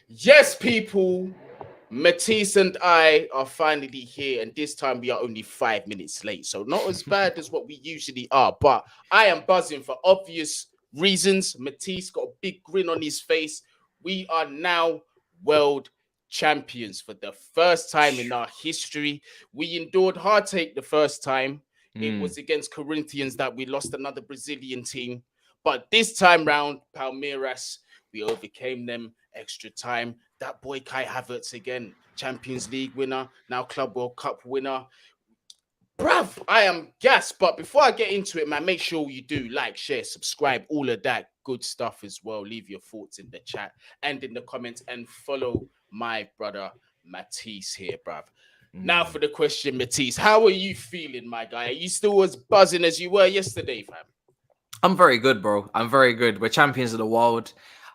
Yes, people, Matisse and I are finally here, and this time we are only 5 minutes late. So, not as bad as what we usually are, but I am buzzing for obvious reasons. Matisse got a big grin on his face. We are now world champions for the first time in our history. We endured heartache the first time. It was against Corinthians that we lost another Brazilian team. But this time round, Palmeiras, we overcame them extra time. That boy Kai Havertz again, Champions League winner, now Club World Cup winner. Bruv, I am gassed. But before I get into it, man, make sure you do like, share, subscribe, all of that good stuff as well. Leave your thoughts in the chat and in the comments and follow my brother Matisse here, bruv. Now for the question, Matisse. How are you feeling, my guy? Are you still as buzzing as you were yesterday, fam? I'm very good, bro. I'm very good. We're champions of the world.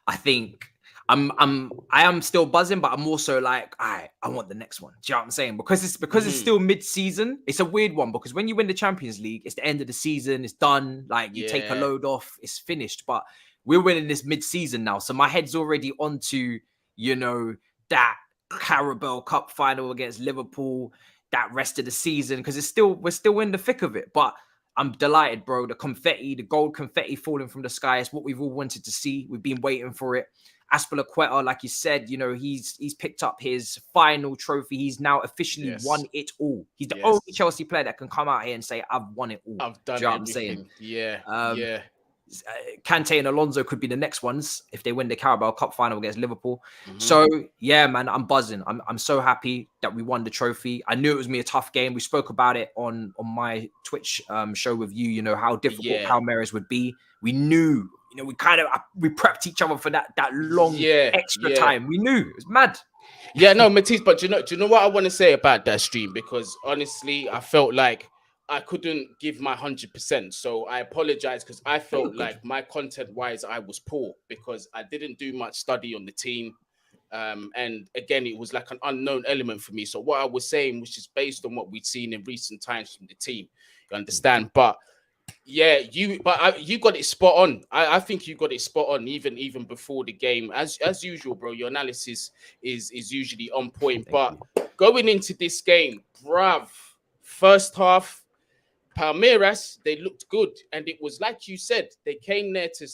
I think I am still buzzing, but I'm also like, I want the next one. Do you know what I'm saying? Because it's still mid-season. It's a weird one because when you win the Champions League, it's the end of the season, it's done. Like you take a load off, it's finished. But we're winning this mid-season now. So my head's already onto, that Carabao Cup final against Liverpool, that rest of the season, because we're still in the thick of it. But I'm delighted, bro. The gold confetti falling from the sky is what we've all wanted to see. We've been waiting for it. Azpilicueta, like you said, he's picked up his final trophy. He's now officially won it all. He's the only Chelsea player that can come out here and say, I've won it all. I've done everything. Yeah. Kante and Alonso could be the next ones if they win the Carabao Cup final against Liverpool. So yeah, man, I'm buzzing. I'm so happy that we won the trophy. I knew it was gonna be a tough game. We spoke about it on my Twitch show with you. How difficult Palmeiras would be. We knew. We prepped each other for that long extra time. We knew it was mad. Yeah, no, Matisse. But do you know what I want to say about that stream? Because honestly, I felt like I couldn't give my 100%. So I apologize because I felt like my content-wise, I was poor because I didn't do much study on the team. And again, it was like an unknown element for me. So what I was saying was just based on what we'd seen in recent times from the team. You understand? But yeah, you got it spot on. I think you got it spot on even before the game. As usual, bro, your analysis is usually on point. But going into this game, bruv, first half, Palmeiras, they looked good. And it was like you said, they came there to,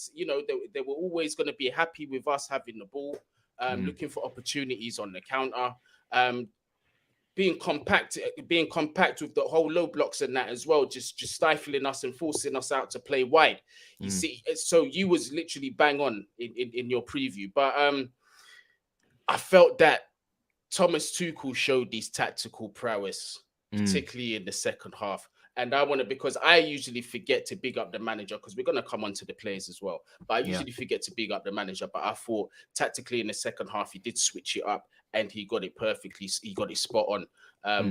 they were always going to be happy with us having the ball, looking for opportunities on the counter, being compact with the whole low blocks and that as well, just stifling us and forcing us out to play wide. You see, so you was literally bang on in your preview. But I felt that Thomas Tuchel showed these tactical prowess, particularly in the second half. And I want to, because I usually forget to big up the manager, because we're going to come on to the players as well. But I usually forget to big up the manager. But I thought tactically in the second half, he did switch it up and he got it perfectly. He got it spot on.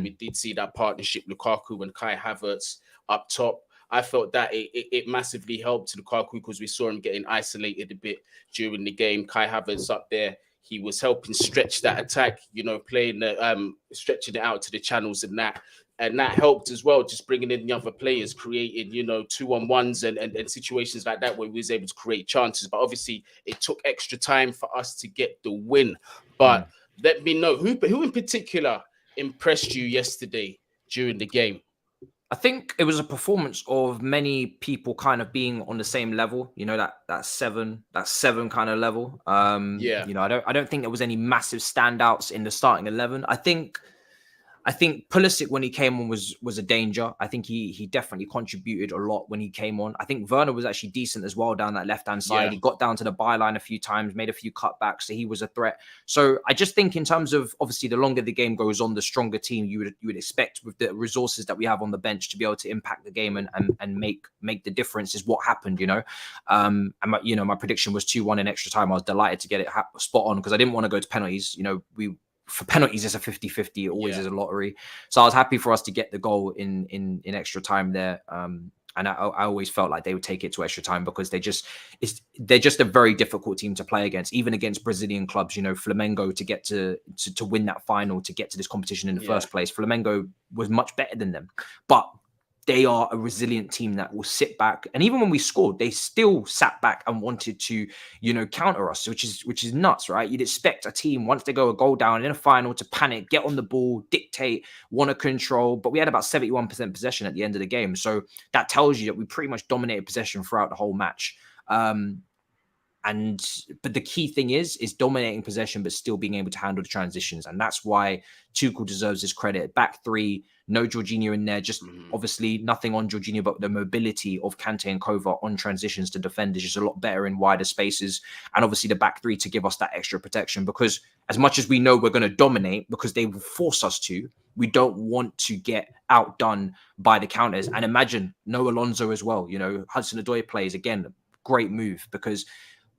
We did see that partnership, Lukaku and Kai Havertz up top. I felt that it massively helped Lukaku because we saw him getting isolated a bit during the game. Kai Havertz up there, he was helping stretch that attack, playing the stretching it out to the channels and that. And that helped as well, just bringing in the other players, creating, 2-on-1s and situations like that where we was able to create chances. But obviously, it took extra time for us to get the win. But let me know, who in particular impressed you yesterday during the game? I think it was a performance of many people kind of being on the same level, that seven kind of level. I don't think there was any massive standouts in the starting 11. I think Pulisic, when he came on, was a danger. I think he definitely contributed a lot when he came on. I think Werner was actually decent as well down that left-hand side. Yeah. He got down to the byline a few times, made a few cutbacks, so he was a threat. So I just think in terms of, obviously, the longer the game goes on, the stronger team you would expect with the resources that we have on the bench to be able to impact the game and make the difference is what happened, And my prediction was 2-1 in extra time. I was delighted to get it spot on because I didn't want to go to penalties. For penalties, it's a 50-50. It always is a lottery. So I was happy for us to get the goal in extra time there. And I always felt like they would take it to extra time because they're just a very difficult team to play against, even against Brazilian clubs. Flamengo to get to win that final, to get to this competition in the first place. Flamengo was much better than them, but they are a resilient team that will sit back. And even when we scored, they still sat back and wanted to, counter us, which is nuts, right? You'd expect a team, once they go a goal down in a final, to panic, get on the ball, dictate, want to control. But we had about 71% possession at the end of the game. So that tells you that we pretty much dominated possession throughout the whole match. But the key thing is dominating possession, but still being able to handle the transitions. And that's why Tuchel deserves his credit. Back three, no Jorginho in there. Just obviously nothing on Jorginho, but the mobility of Kante and Kova on transitions to defend is just a lot better in wider spaces. And obviously the back three to give us that extra protection, because as much as we know we're going to dominate, because they will force us to, we don't want to get outdone by the counters. And imagine no Alonso as well. Hudson-Odoi plays, again, great move, because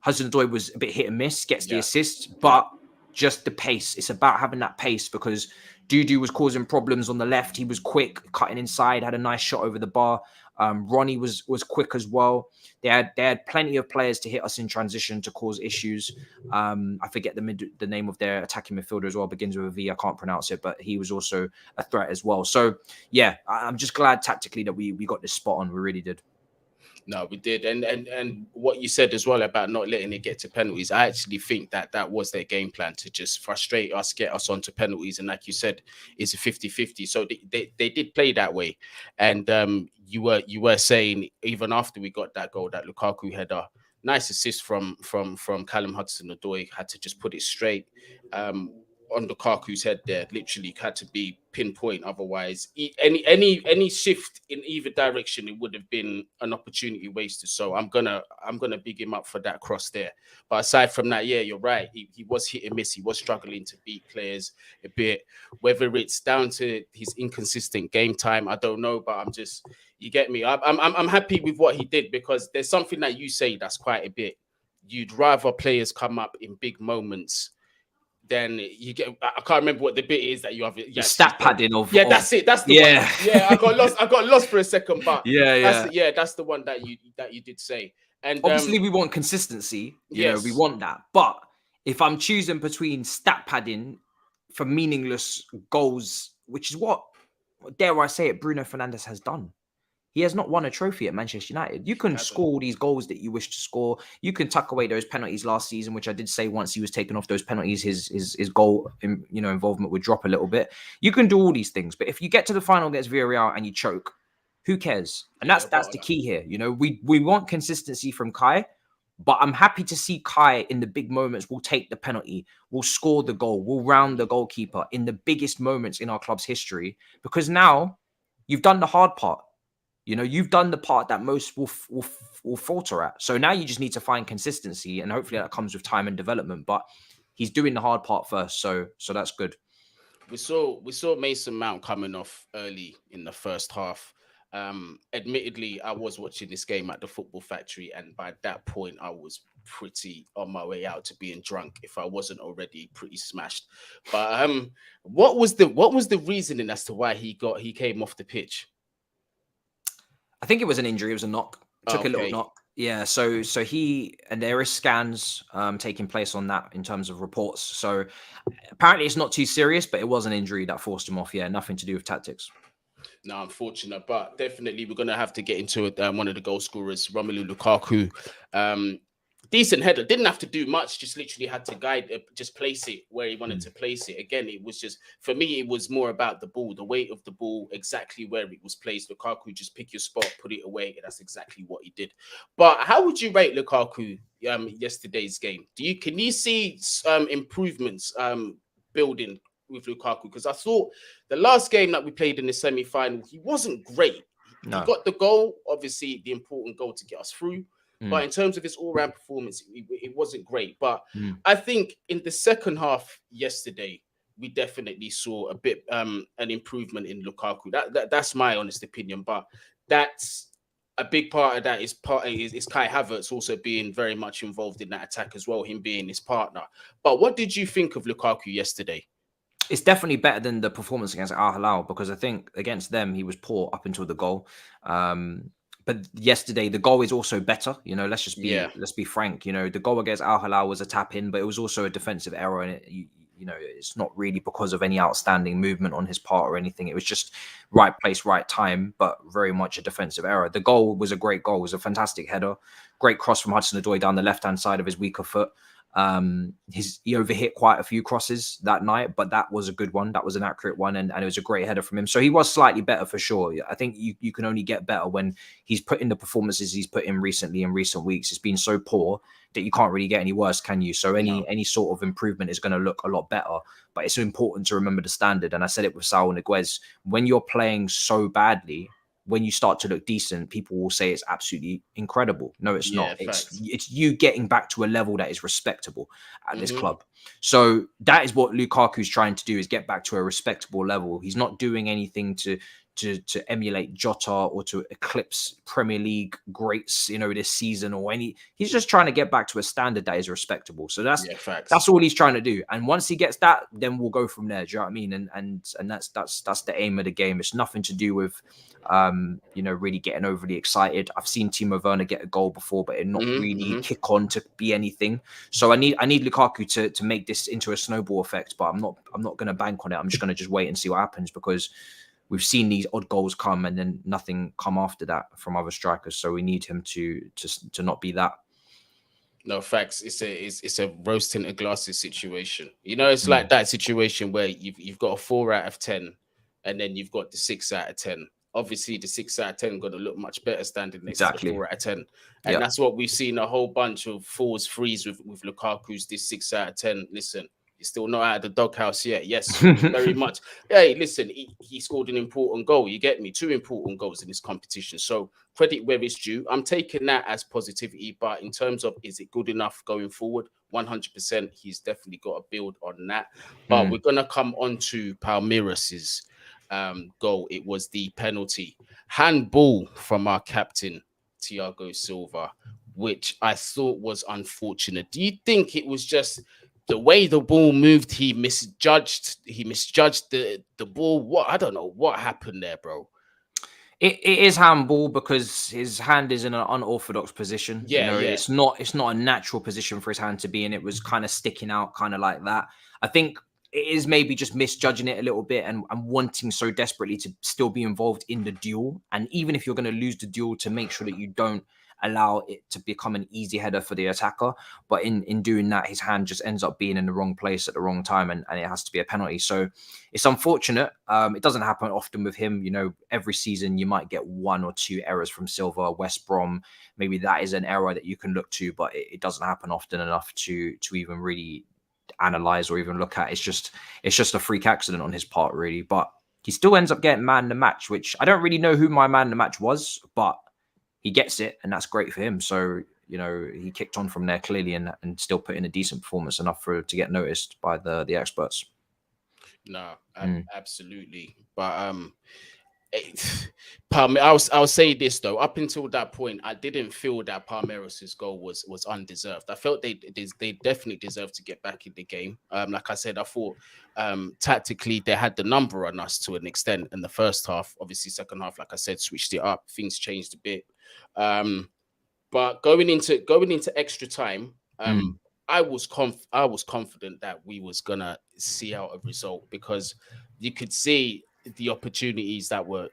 Hudson-Odoi was a bit hit and miss, gets the assist, but just the pace. It's about having that pace, because Dudu was causing problems on the left. He was quick, cutting inside, had a nice shot over the bar. Ronnie was quick as well. They had plenty of players to hit us in transition to cause issues. I forget the name of their attacking midfielder as well. Begins with a V. I can't pronounce it, but he was also a threat as well. So yeah, I'm just glad tactically that we got this spot on. We really did. No, we did. And what you said as well about not letting it get to penalties, I actually think that was their game plan, to just frustrate us, get us onto penalties. And like you said, it's a 50-50. So they did play that way. And you were saying, even after we got that goal, that Lukaku header, nice assist from Callum Hudson-Odoi, had to just put it straight on Lukaku's head there. Literally had to be pinpoint. Otherwise, any shift in either direction, it would have been an opportunity wasted. So I'm gonna big him up for that cross there. But aside from that, yeah, you're right. He was hit and miss. He was struggling to beat players a bit. Whether it's down to his inconsistent game time, I don't know. But I'm just, you get me. I'm happy with what he did, because there's something that you say that's quite a bit. You'd rather players come up in big moments. Then you get, I can't remember what the bit is that you have. Yeah, stat padding of. Yeah, that's it. That's the one. Yeah, I got lost for a second, but that's the one that you did say. And obviously we want consistency. You know, we want that. But if I'm choosing between stat padding for meaningless goals, which is what, dare I say it, Bruno Fernandes has done. He has not won a trophy at Manchester United. You can score all these goals that you wish to score. You can tuck away those penalties last season, which I did say once he was taken off those penalties, his goal involvement would drop a little bit. You can do all these things, but if you get to the final against Villarreal and you choke, who cares? And that's the key here. We want consistency from Kai, but I'm happy to see Kai in the big moments will take the penalty, will score the goal, will round the goalkeeper in the biggest moments in our club's history, because now you've done the hard part. You've done the part that most will falter at. So now you just need to find consistency, and hopefully that comes with time and development. But he's doing the hard part first, so that's good. We saw Mason Mount coming off early in the first half. Admittedly, I was watching this game at the Football Factory, and by that point, I was pretty on my way out to being drunk, if I wasn't already pretty smashed. But what was the reasoning as to why he came off the pitch? I think it was an injury. It was a knock. Took a little knock. Yeah. So and there is scans taking place on that in terms of reports. So apparently it's not too serious, but it was an injury that forced him off. Yeah. Nothing to do with tactics. No, unfortunate, but definitely we're going to have to get into it. One of the goal scorers, Romelu Lukaku. Decent header, didn't have to do much, just literally had to guide, just place it where he wanted to place it. Again, it was just, for me, it was more about the ball, the weight of the ball, exactly where it was placed. Lukaku, just pick your spot, put it away, and that's exactly what he did. But how would you rate Lukaku yesterday's game? Can you see improvements building with Lukaku? Because I thought the last game that we played in the semi-final, he wasn't great. No. He got the goal, obviously the important goal to get us through. But in terms of his all-round performance, it wasn't great. But I think in the second half yesterday, we definitely saw a bit an improvement in Lukaku. That's my honest opinion. But that's a big part of that is Kai Havertz also being very much involved in that attack as well, him being his partner. But what did you think of Lukaku yesterday? It's definitely better than the performance against Al Hilal, because I think against them he was poor up until the goal. But yesterday, the goal is also better. Let's be frank. The goal against Al Hilal was a tap in, but it was also a defensive error, and it's not really because of any outstanding movement on his part or anything. It was just right place, right time, but very much a defensive error. The goal was a great goal. It was a fantastic header. Great cross from Hudson-Odoi down the left-hand side of his weaker foot. He overhit quite a few crosses that night, but that was a good one. That was an accurate one, and it was a great header from him. So he was slightly better for sure. I think you can only get better when he's put in the performances he's put in recently in recent weeks. It's been so poor that you can't really get any worse, can you? So any sort of improvement is going to look a lot better. But it's important to remember the standard. And I said it with Saul Niguez, when you're playing so badly, when you start to look decent, people will say it's absolutely incredible. No, it's not. It's you getting back to a level that is respectable at this club. So that is what Lukaku's trying to do, is get back to a respectable level. He's not doing anything to emulate Jota or to eclipse Premier League greats, this season or any. He's just trying to get back to a standard that is respectable. So that's all he's trying to do. And once he gets that, then we'll go from there. Do you know what I mean? And that's the aim of the game. It's nothing to do with really getting overly excited. I've seen Timo Werner get a goal before, but it not really kick on to be anything. So I need Lukaku to make this into a snowball effect, but I'm not going to bank on it. I'm just going to just wait and see what happens, because we've seen these odd goals come and then nothing come after that from other strikers. So we need him to not be that. No, facts. It's a rose tinted glasses situation. It's like that situation where you've got a 4 out of 10, and then you've got the 6 out of 10. Obviously, the 6 out of 10 got to look much better standing next to the 4 out of 10. And that's what we've seen, a whole bunch of 4s, 3s with Lukaku's this 6 out of 10. Listen, he's still not out of the doghouse yet. Yes, very much. Hey, listen, he scored an important goal. You get me? 2 important goals in this competition. So credit where it's due. I'm taking that as positivity. But in terms of, is it good enough going forward? 100%. He's definitely got to build on that. But we're going to come on to Palmeiras' goal. It was the penalty. Handball from our captain, Thiago Silva, which I thought was unfortunate. Do you think it was just the way the ball moved? He misjudged the ball. What? I don't know what happened there, bro. It is handball because his hand is in an unorthodox position. It's not a natural position for his hand to be in. It was kind of sticking out, kind of like that. I think it is maybe just misjudging it a little bit and wanting so desperately to still be involved in the duel. And even if you're going to lose the duel, to make sure that you don't allow it to become an easy header for the attacker. But in doing that, his hand just ends up being in the wrong place at the wrong time, and it has to be a penalty. So it's unfortunate. It doesn't happen often with him. Every season you might get 1 or 2 errors from Silva. West Brom, maybe that is an error that you can look to, but it doesn't happen often enough to even really analyze or even look at. It's just a freak accident on his part, really. But he still ends up getting man of the match, which I don't really know who my man of the match was, but he gets it, and that's great for him. So, he kicked on from there clearly and still put in a decent performance, enough to get noticed by the experts. No, absolutely. But I'll say this though. Up until that point, I didn't feel that Palmeiras' goal was undeserved. I felt they definitely deserved to get back in the game. Like I said, I thought tactically they had the number on us to an extent in the first half. Obviously, second half, like I said, switched it up. Things changed a bit. But going into extra time, I was confident that we was gonna see out a result, because you could see the opportunities that were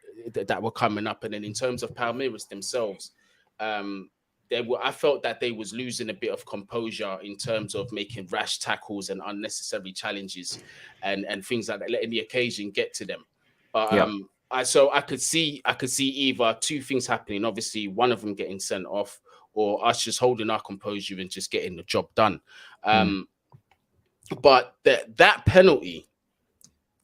coming up. And then in terms of Palmeiras themselves, I felt that they was losing a bit of composure in terms of making rash tackles and unnecessary challenges and things like that, letting the occasion get to them. But I could see either 2 things happening. Obviously, one of them getting sent off, or us just holding our composure and just getting the job done. But that penalty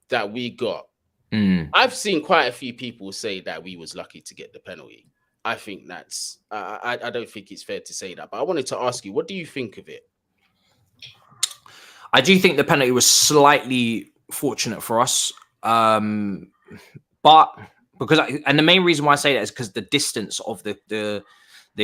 that we got, I've seen quite a few people say that we was lucky to get the penalty. I think that's I don't think it's fair to say that. But I wanted to ask you, what do you think of it? I do think the penalty was slightly fortunate for us. But and the main reason why I say that is because the distance of the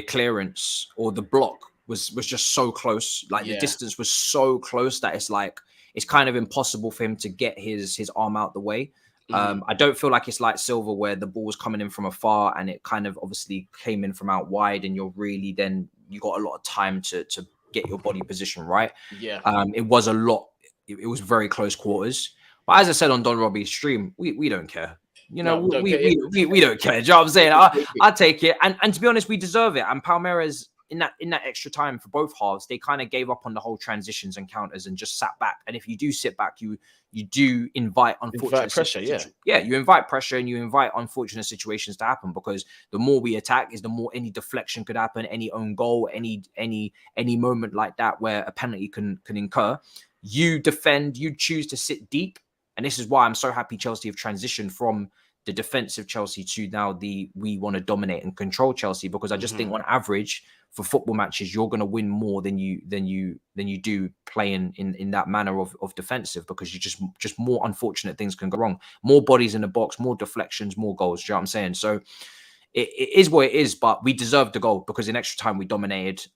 clearance or the block was just so close. Like the distance was so close that it's kind of impossible for him to get his arm out the way. I don't feel like it's like Silva, where the ball was coming in from afar and it kind of obviously came in from out wide, and you got a lot of time to get your body position right. It was a lot it was very close quarters. But as I said on Don Robbie's stream, we don't care. You know, No, we don't care. Do you know what I'm saying? I take it. And to be honest, we deserve it. And Palmeiras, in that extra time for both halves, they kind of gave up on the whole transitions and counters and just sat back. And if you do sit back, you do invite unfortunate pressure. You invite pressure and you invite unfortunate situations to happen, because the more we attack is the more any deflection could happen, any own goal, any moment like that where a penalty can incur. You defend, you choose to sit deep. And this is why I'm so happy Chelsea have transitioned from the defensive Chelsea to now we want to dominate and control Chelsea, because I just think on average for football matches, you're going to win more than you do playing in that manner of defensive, because you just more unfortunate things can go wrong. More bodies in the box, more deflections, more goals. Do you know what I'm saying? So it is what it is, but we deserved the goal because in extra time we dominated.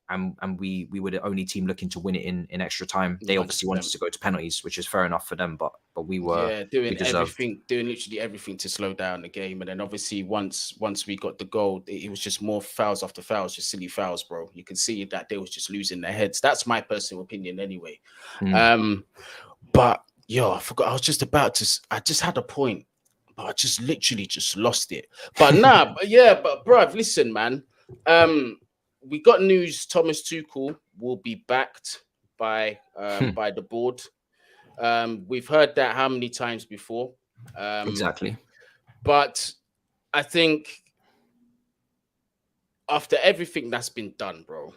And we were the only team looking to win it in extra time. They obviously 100%. Wanted to go to penalties, which is fair enough for them, but we were doing literally everything to slow down the game. And then obviously once we got the goal, it was just more fouls after fouls, just silly fouls, bro. You can see that they was just losing their heads. That's my personal opinion anyway. But I forgot. I just had a point, but I just literally just lost it. But but bruv, listen, man. We got news. Thomas Tuchel will be backed by the board. We've heard that how many times before? Exactly. But I think after everything that's been done, bro,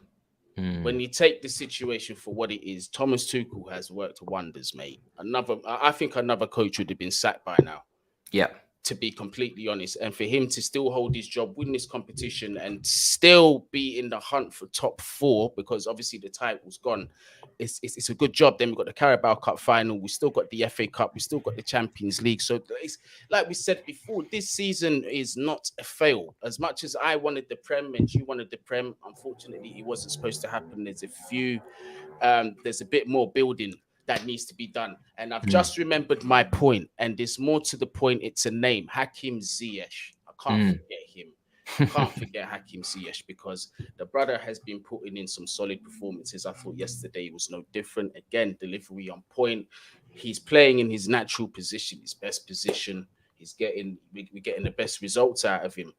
when you take the situation for what it is, Thomas Tuchel has worked wonders, mate. I think another coach would have been sacked by now. Yeah. To be completely honest, and for him to still hold his job, win this competition, and still be in the hunt for top 4, because obviously the title's gone. It's a good job. Then we got the Carabao Cup final. We still got the FA Cup. We still got the Champions League. So it's like we said before, this season is not a fail. As much as I wanted the Prem and you wanted the Prem, unfortunately, it wasn't supposed to happen. There's a bit more building that needs to be done. And I've just remembered my point, and there's more to the point. It's a name, Hakim Ziyech. I can't forget him. I can't forget Hakim Ziyech, because the brother has been putting in some solid performances. I thought yesterday was no different. Again, delivery on point. He's playing in his natural position, his best position. We're getting the best results out of him.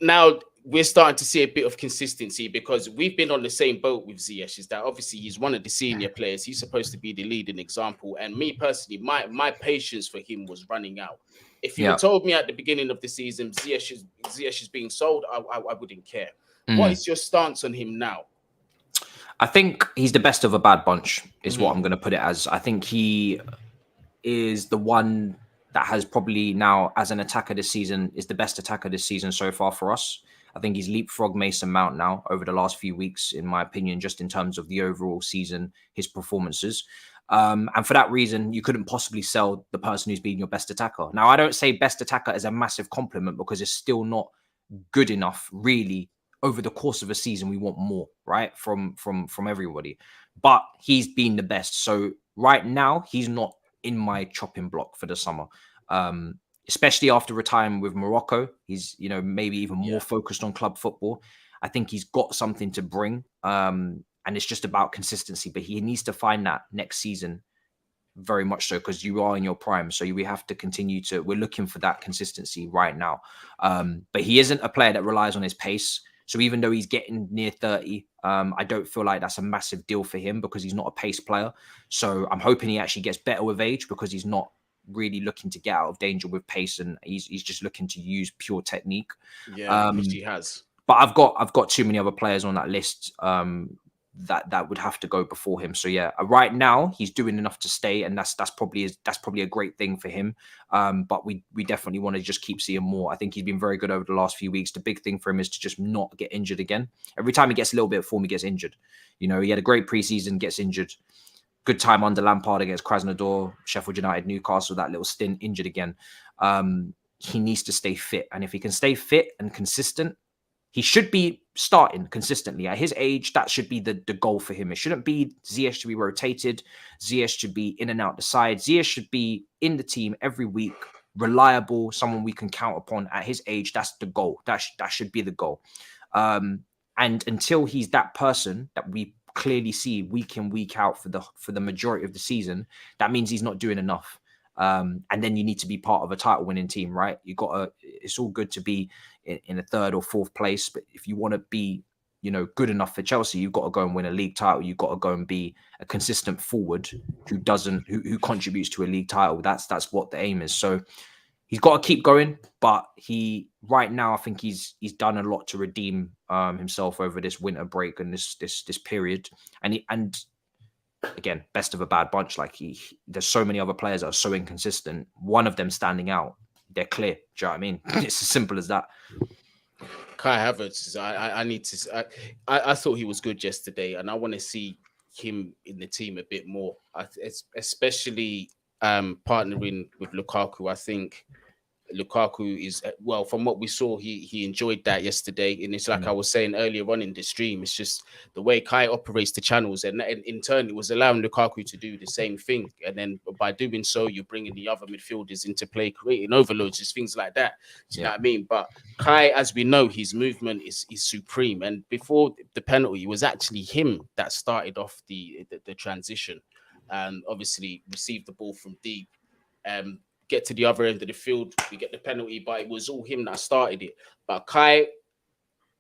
Now we're starting to see a bit of consistency, because we've been on the same boat with Ziyech. Is that obviously he's one of the senior players. He's supposed to be the leading example. And me personally, my patience for him was running out. If you had told me at the beginning of the season Ziyech is being sold, I wouldn't care. What is your stance on him now? I think he's the best of a bad bunch, is what I'm going to put it as. I think he is the one that has probably now, as an attacker this season, is the best attacker this season so far for us. I think he's leapfrogged Mason Mount now over the last few weeks, in my opinion, just in terms of the overall season, his performances. And for that reason, you couldn't possibly sell the person who's been your best attacker. Now, I don't say best attacker as a massive compliment, because it's still not good enough, really. Over the course of a season, we want more, right? From everybody. But he's been the best. So right now, he's not in my chopping block for the summer. Especially after retiring with Morocco. He's, maybe even more focused on club football. I think he's got something to bring. And it's just about consistency. But he needs to find that next season, very much so, because you are in your prime. So we have to continue we're looking for that consistency right now. But he isn't a player that relies on his pace. So even though he's getting near 30, I don't feel like that's a massive deal for him, because he's not a pace player. So I'm hoping he actually gets better with age, because he's not really looking to get out of danger with pace, and he's just looking to use pure technique. Which he has. But I've got too many other players on that list that would have to go before him. So right now he's doing enough to stay, and that's probably a great thing for him. But we definitely want to just keep seeing more. I think he's been very good over the last few weeks. The big thing for him is to just not get injured again. Every time he gets a little bit of form, he gets injured. He had a great preseason, gets injured. Good time under Lampard against Krasnodar, Sheffield United, Newcastle, that little stint, injured again. He needs to stay fit. And if he can stay fit and consistent, he should be starting consistently. At his age, that should be the goal for him. It shouldn't be Ziyech to be rotated. Ziyech should be in and out the side. Ziyech should be in the team every week, reliable, someone we can count upon. At his age, that's the goal. That should be the goal. And until he's that person that we clearly see week in, week out for the majority of the season, that means he's not doing enough. And then you need to be part of a title winning team, right? It's all good to be in a third or fourth place, but if you want to be, good enough for Chelsea, you've got to go and win a league title. You've got to go and be a consistent forward who contributes to a league title. That's what the aim is. So he's got to keep going, but right now I think he's done a lot to redeem himself over this winter break and this period. And again, best of a bad bunch. Like there's so many other players that are so inconsistent. One of them standing out, they're clear. Do you know what I mean? It's as simple as that. Kai Havertz, I thought he was good yesterday, and I want to see him in the team a bit more, especially partnering with Lukaku. I think Lukaku is, well, from what we saw, he enjoyed that yesterday. And it's like I was saying earlier on in the stream, it's just the way Kai operates the channels, and in turn, it was allowing Lukaku to do the same thing. And then by doing so, you're bringing the other midfielders into play, creating overloads, just things like that. Do you know what I mean? But Kai, as we know, his movement is supreme. And before the penalty, it was actually him that started off the transition, and obviously received the ball from deep. Get to the other end of the field, we get the penalty, but it was all him that started it. But Kai,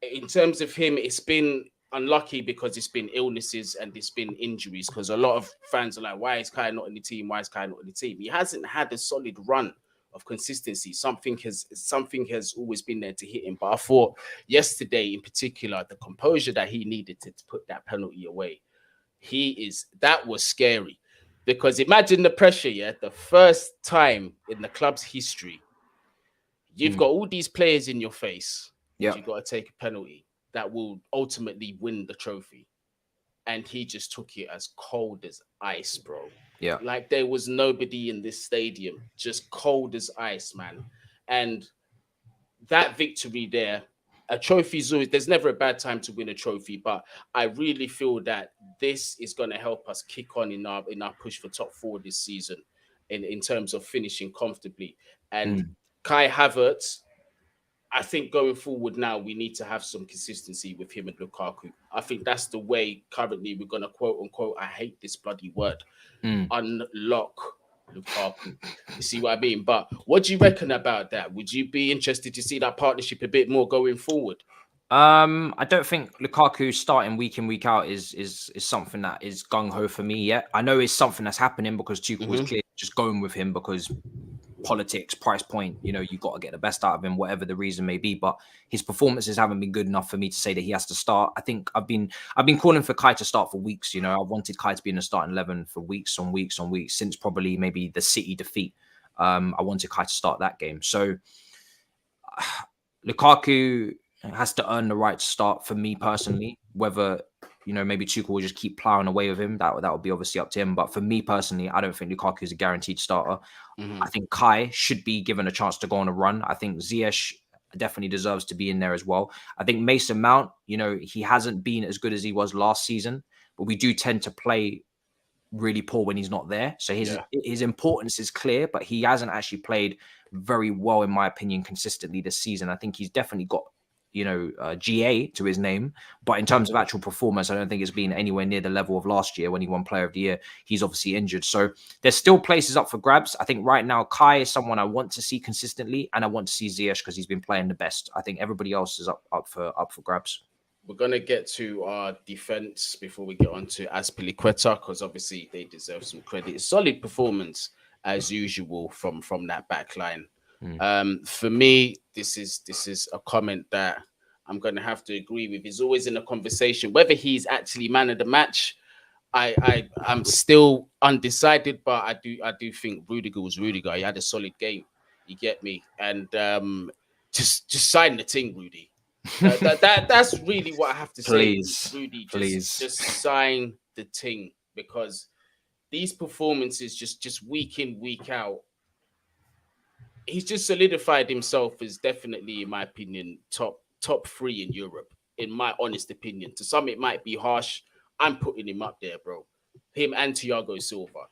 in terms of him, it's been unlucky because it's been illnesses and it's been injuries, because a lot of fans are like, why is Kai not in the team? Why is Kai not in the team? He hasn't had a solid run of consistency. Something has always been there to hit him. But I thought yesterday in particular, the composure that he needed to put that penalty away, that was scary. Because imagine the pressure, the first time in the club's history, you've got all these players in your face. You've got to take a penalty that will ultimately win the trophy. And he just took it as cold as ice, bro. Yeah. Like there was nobody in this stadium, just cold as ice, man. And that victory there, a trophy is always, there's never a bad time to win a trophy, but I really feel that this is going to help us kick on in our push for top 4 this season in terms of finishing comfortably. And Kai Havertz, I think going forward now, we need to have some consistency with him and Lukaku. I think that's the way currently we're going to, quote unquote, I hate this bloody word, unlock Lukaku. You see what I mean? But what do you reckon about that? Would you be interested to see that partnership a bit more going forward? I don't think Lukaku starting week in, week out is something that is gung-ho for me yet. I know it's something that's happening because Tuchel was clearly just going with him because politics, price point, you got to get the best out of him, whatever the reason may be. But his performances haven't been good enough for me to say that he has to start. I think I've been calling for Kai to start for weeks. I wanted Kai to be in the starting 11 for weeks on weeks since probably maybe the City defeat. I wanted Kai to start that game. So Lukaku has to earn the right to start for me personally. Whether maybe Tuchel will just keep plowing away with him, that would be obviously up to him. But for me personally, I don't think Lukaku is a guaranteed starter. I think Kai should be given a chance to go on a run. I think Ziyech definitely deserves to be in there as well. I think Mason Mount, he hasn't been as good as he was last season, but we do tend to play really poor when he's not there. So his importance is clear, but he hasn't actually played very well, in my opinion, consistently this season. I think he's definitely got GA to his name, but in terms of actual performance, I don't think it's been anywhere near the level of last year when he won Player of the Year. He's obviously injured, so there's still places up for grabs. I think right now Kai is someone I want to see consistently, and I want to see Ziyech because he's been playing the best. I think everybody else is up for grabs. We're gonna get to our defense before we get on to Azpilicueta, because obviously they deserve some credit. Solid performance as usual from that back line. For me, this is a comment that I'm going to have to agree with. He's always in a conversation. Whether he's actually man of the match, I'm still undecided, but I do think Rudiger was Rudiger. He had a solid game. You get me? And just sign the thing, Rudy. That's really what I have to say. Rudy, just sign the thing, because these performances just week in, week out, he's just solidified himself as definitely, in my opinion, top 3 in Europe, in my honest opinion. To some, it might be harsh. I'm putting him up there, bro. Him and Thiago Silva.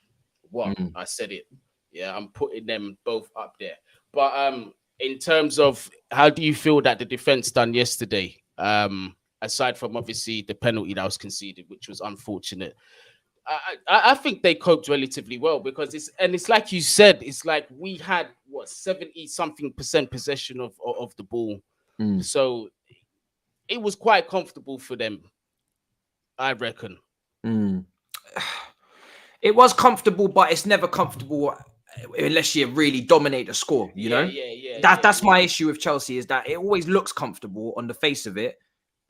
I said it. Yeah, I'm putting them both up there. But in terms of how do you feel that the defense done yesterday? aside from obviously the penalty that was conceded, which was unfortunate. I think they coped relatively well because it's like you said, it's like we had 70-something% possession of the ball, so it was quite comfortable for them, I reckon. It was comfortable, but it's never comfortable unless you really dominate the score. You know, that's my issue with Chelsea, is that it always looks comfortable on the face of it.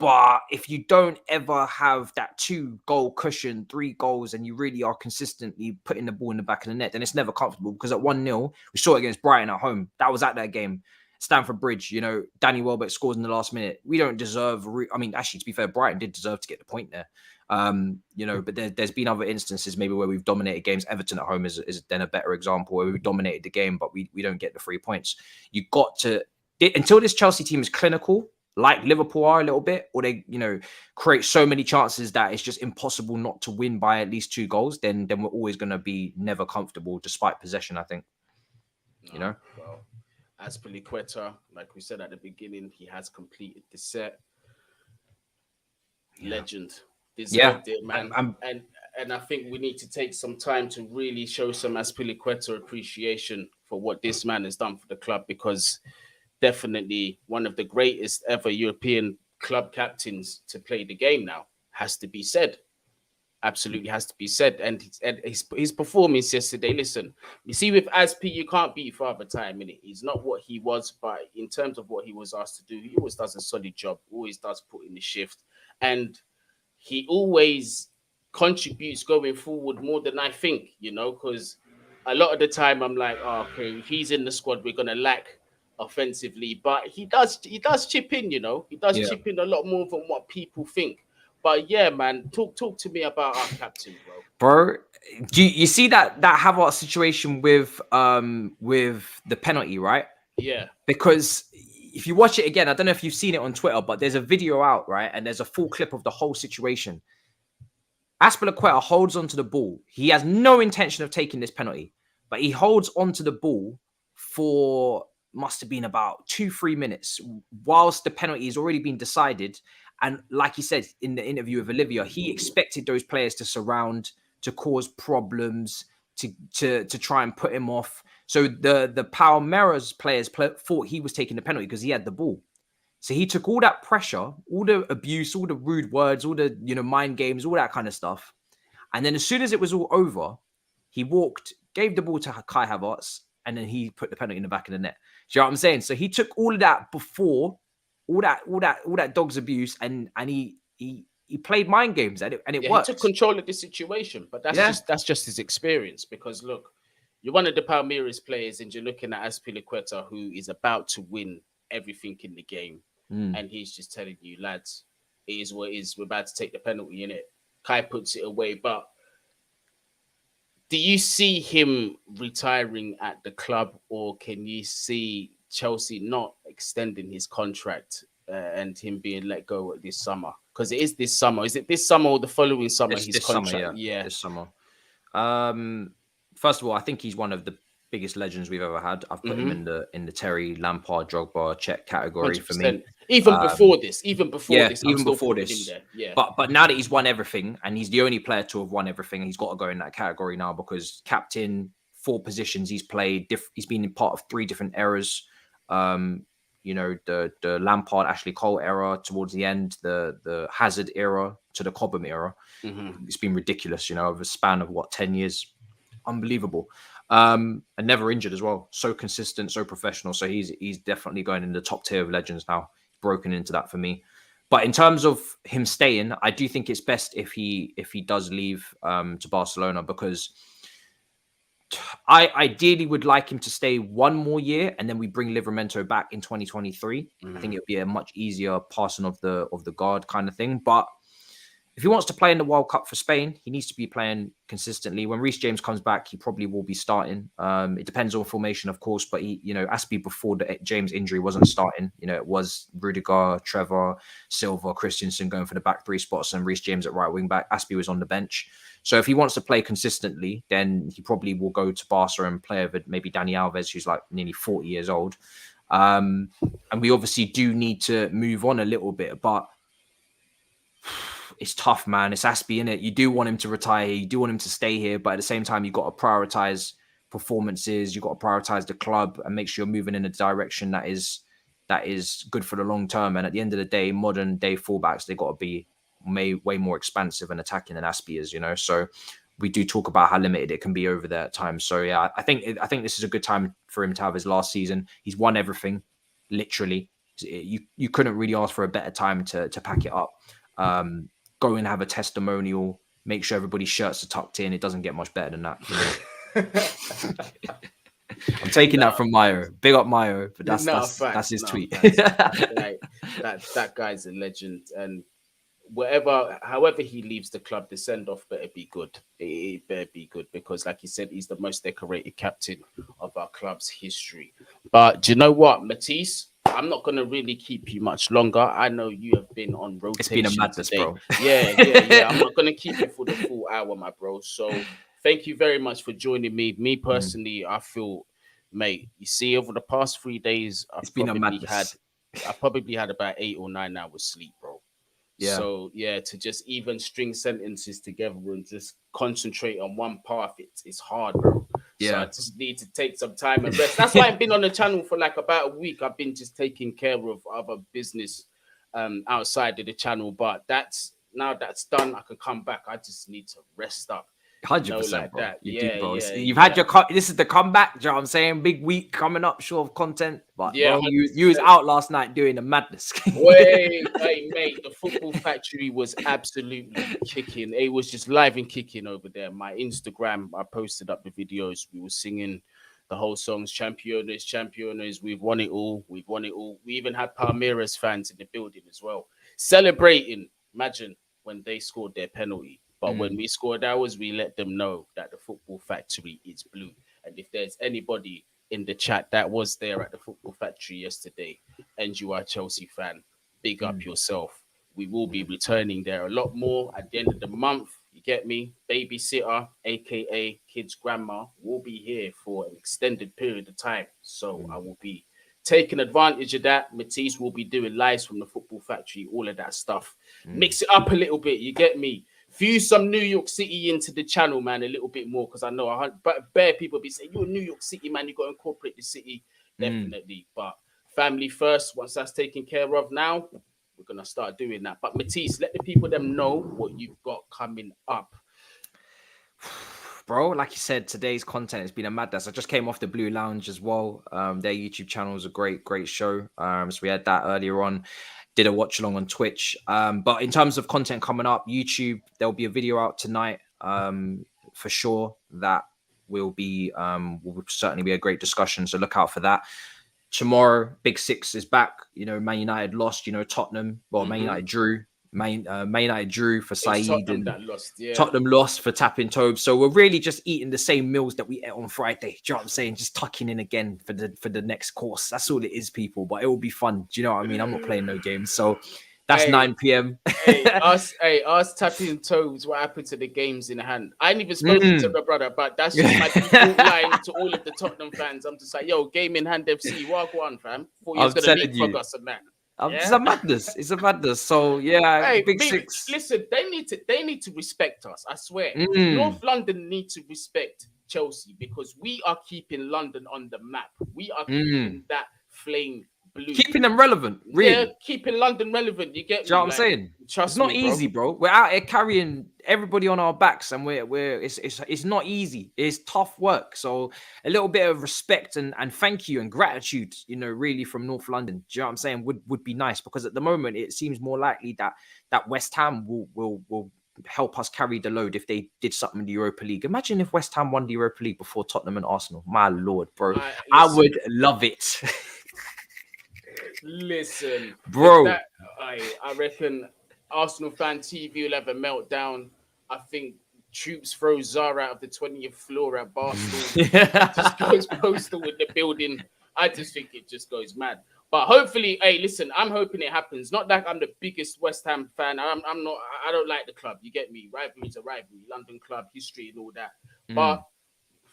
But if you don't ever have that 2-goal cushion, 3 goals, and you really are consistently putting the ball in the back of the net, then it's never comfortable. Because at 1-0, we saw it against Brighton at home. That was at that game. Stamford Bridge, you know, Danny Welbeck scores in the last minute. We don't deserve... I mean, actually, to be fair, Brighton did deserve to get the point there. You know, but there's been other instances maybe where we've dominated games. Everton at home is then a better example where we've dominated the game, but we don't get the 3 points. You got to... Until this Chelsea team is clinical, like Liverpool are a little bit, or they, you know, create so many chances that it's just impossible not to win by at least 2 goals, then we're always going to be never comfortable despite possession, I think. You know? Well, Azpilicueta, like we said at the beginning, he has completed the set. Legend. Deserved it, man. And I think we need to take some time to really show some Azpilicueta appreciation for what this man has done for the club, because definitely one of the greatest ever European club captains to play the game now, has to be said. Absolutely has to be said. And his performance yesterday, listen, you see with Azpi, you can't beat Father Time, innit? He's not what he was, but in terms of what he was asked to do, he always does a solid job, always does put in the shift. And he always contributes going forward more than I think, you know, because a lot of the time I'm like, oh, okay, if he's in the squad, we're going to lack offensively, but he does chip in, you know, he does chip in a lot more than what people think. But yeah, man, talk to me about our captain, bro. Do you see that Havertz situation with the penalty, right? Yeah, because if you watch it again, I don't know if you've seen it on Twitter, but there's a video out, right, and there's a full clip of the whole situation. Azpilicueta holds onto the ball. He has no intention of taking this penalty, but he holds onto the ball for must have been about 2-3 minutes whilst the penalty has already been decided. And like he said in the interview with Olivia, he expected those players to surround, to cause problems, to try and put him off. So the Palmeiras players thought he was taking the penalty because he had the ball. So he took all that pressure, all the abuse, all the rude words, all the, you know, mind games, all that kind of stuff. And then as soon as it was all over, he walked, gave the ball to Kai Havertz, and then he put the penalty in the back of the net. Do you know what I'm saying? So he took all of that before, all that dog's abuse, and he played mind games, and it worked. He took control of the situation, but that's just his experience. Because look, you're one of the Palmeiras players, and you're looking at Azpilicueta, who is about to win everything in the game, and he's just telling you, lads, it is what it is. We're about to take the penalty in it. Kai puts it away, but do you see him retiring at the club, or can you see Chelsea not extending his contract and him being let go this summer? Because it is this summer. Is it this summer or the following summer? His contract, summer, yeah, this summer. First of all, I think he's one of the biggest legends we've ever had. I've put him in the Terry, Lampard, Drogba, Czech category 100%. For me. Even before this. Yeah. But now that he's won everything, and he's the only player to have won everything, he's got to go in that category now, because captain, 4 positions he's played. He's been in part of 3 different eras. You know, the Lampard, Ashley Cole era towards the end, the Hazard era to the Cobham era. It's been ridiculous, you know, over a span of 10 years. Unbelievable. And never injured as well. So consistent, so professional. So he's definitely going in the top tier of legends now. Broken into that for me. But in terms of him staying, I do think it's best if he does leave to Barcelona, because I ideally would like him to stay 1 more year, and then we bring Livramento back in 2023. I think it would be a much easier passing of the guard kind of thing. But if he wants to play in the World Cup for Spain, he needs to be playing consistently. When Reece James comes back, he probably will be starting. It depends on formation, of course, but Azpi before the James injury wasn't starting. You know, it was Rudiger, Trevor, Silva, Christensen going for the back 3 spots, and Reece James at right wing back. Azpi was on the bench. So if he wants to play consistently, then he probably will go to Barca and play with maybe Dani Alves, who's like nearly 40 years old. And we obviously do need to move on a little bit, but It's tough, man. It's Azpi, innit? You do want him to retire here. You do want him to stay here. But at the same time, you've got to prioritize performances. You've got to prioritize the club and make sure you're moving in a direction that is good for the long term. And at the end of the day, modern day fullbacks, they got to be way more expansive and attacking than Azpi is, So we do talk about how limited it can be over there at times. So yeah, I think this is a good time for him to have his last season. He's won everything, literally. You couldn't really ask for a better time to pack it up. Go and have a testimonial. Make sure everybody's shirts are tucked in. It doesn't get much better than that. I'm taking that from Mayo. Big up Mayo, but that's his tweet. That guy's a legend, and however he leaves the club, the send off better be good. It better be good because, like you said, he's the most decorated captain of our club's history. But do you know what, Matisse? I'm not going to really keep you much longer. I know you have been on rotation. It's been a madness, today. Bro. Yeah. I'm not going to keep you for the full hour, my bro. So thank you very much for joining me. Me personally, I feel, mate, you see, over the past 3 days, it's been a madness. I probably had about 8 or 9 hours sleep, bro. Yeah. So yeah, to just even string sentences together and just concentrate on one path, it's hard, bro. Yeah. So I just need to take some time and rest. That's why I've been on the channel for like about a week. I've been just taking care of other business outside of the channel. But now that's done, I can come back. I just need to rest up. 100%, like bro. That. You've had your this is the comeback. Do you know what I'm saying? Big week coming up, short of content. But bro, you was out last night doing the madness. Hey, mate, the Football Factory was absolutely kicking. It was just live and kicking over there. My Instagram, I posted up the videos. We were singing the whole songs, Championes, we've won it all. We even had Palmeiras fans in the building as well, celebrating. Imagine when they scored their penalty. But when we scored ours, we let them know that the Football Factory is blue. And if there's anybody in the chat that was there at the Football Factory yesterday, and you are a Chelsea fan, big up yourself. We will be returning there a lot more at the end of the month. You get me? Babysitter, aka kids' grandma, will be here for an extended period of time. So I will be taking advantage of that. Matisse will be doing lives from the Football Factory, all of that stuff. Mix it up a little bit. You get me? Fuse some New York City into the channel, man, a little bit more, because I know but bare people be saying, you're New York City, man, you got to incorporate the city. Definitely. But family first, once that's taken care of now, we're going to start doing that. But Matisse, let the people them know what you've got coming up. Bro, like you said, today's content has been a madness. I just came off the Blue Lounge as well. Their YouTube channel is a great show. So we had that earlier on. Did a watch along on Twitch. But in terms of content coming up, YouTube, there'll be a video out tonight for sure. That will certainly be a great discussion. So look out for that. Tomorrow, Big Six is back. Man United lost. Tottenham. Well, Man United drew. Man United drew for Saeed. Tottenham that lost, yeah. Tottenham lost for tapping Tobes. So we're really just eating the same meals that we ate on Friday. Do you know what I'm saying? Just tucking in again for the next course. That's all it is, people. But it will be fun. Do you know what I mean? I'm not playing no games. So that's 9 p.m. us tapping Tobes. What happened to the games in hand? I ain't even spoken to my brother, but that's just my default line to all of the Tottenham fans. I'm just like, yo, game in hand FC. Walk one, fam. Thought you was going to leapfrog us on that. It's a madness. It's a madness. So yeah, Big Six. Listen, they need to respect us. I swear, North London need to respect Chelsea because we are keeping London on the map. We are keeping that flame blue, keeping them relevant. Really, yeah, keeping London relevant. You get me? Do you know what I'm saying? It's not easy, bro. We're out here carrying everybody on our backs, and it's not easy. It's tough work. So a little bit of respect and thank you and gratitude, really from North London. Do you know what I'm saying? Would be nice because at the moment it seems more likely that West Ham will help us carry the load if they did something in the Europa League. Imagine if West Ham won the Europa League before Tottenham and Arsenal. My lord, bro, I would love it. Listen, bro, I reckon Arsenal fan TV will have a meltdown. I think troops throw Zara out of the 20th floor at Barcelona. Just goes postal with the building. I just think it just goes mad. But hopefully, listen, I'm hoping it happens. Not that I'm the biggest West Ham fan. I'm not. I don't like the club. You get me? Rivalry's a rivalry. London club history and all that. But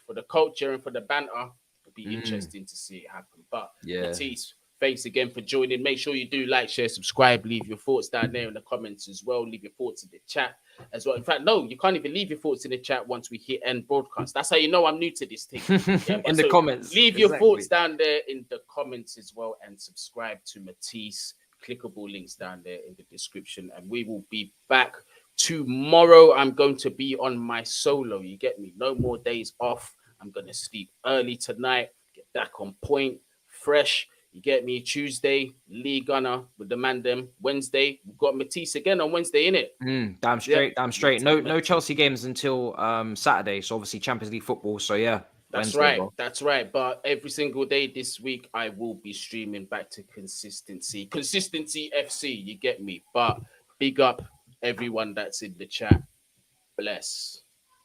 for the culture and for the banter, it'll be interesting to see it happen. But Matisse, Thanks again for joining. Make sure you do like, share, subscribe, leave your thoughts down there in the comments as well. Leave your thoughts in the chat as well. In fact, no, you can't even leave your thoughts in the chat once we hit end broadcast. That's how you know I'm new to this thing. Yeah, in the comments. Leave your thoughts down there in the comments as well, and subscribe to Matisse. Clickable links down there in the description, and we will be back tomorrow. I'm going to be on my solo. You get me? No more days off. I'm going to sleep early tonight, get back on point, fresh. You get me? Tuesday, Lee Gunner with the man them. Wednesday, we've got Matisse again on Wednesday, innit? Damn straight, damn straight. No Chelsea games until Saturday. So obviously Champions League football. So yeah, that's Wednesday, right. bro. That's right. But every single day this week, I will be streaming back to Consistency FC. You get me? But big up everyone that's in the chat. Bless.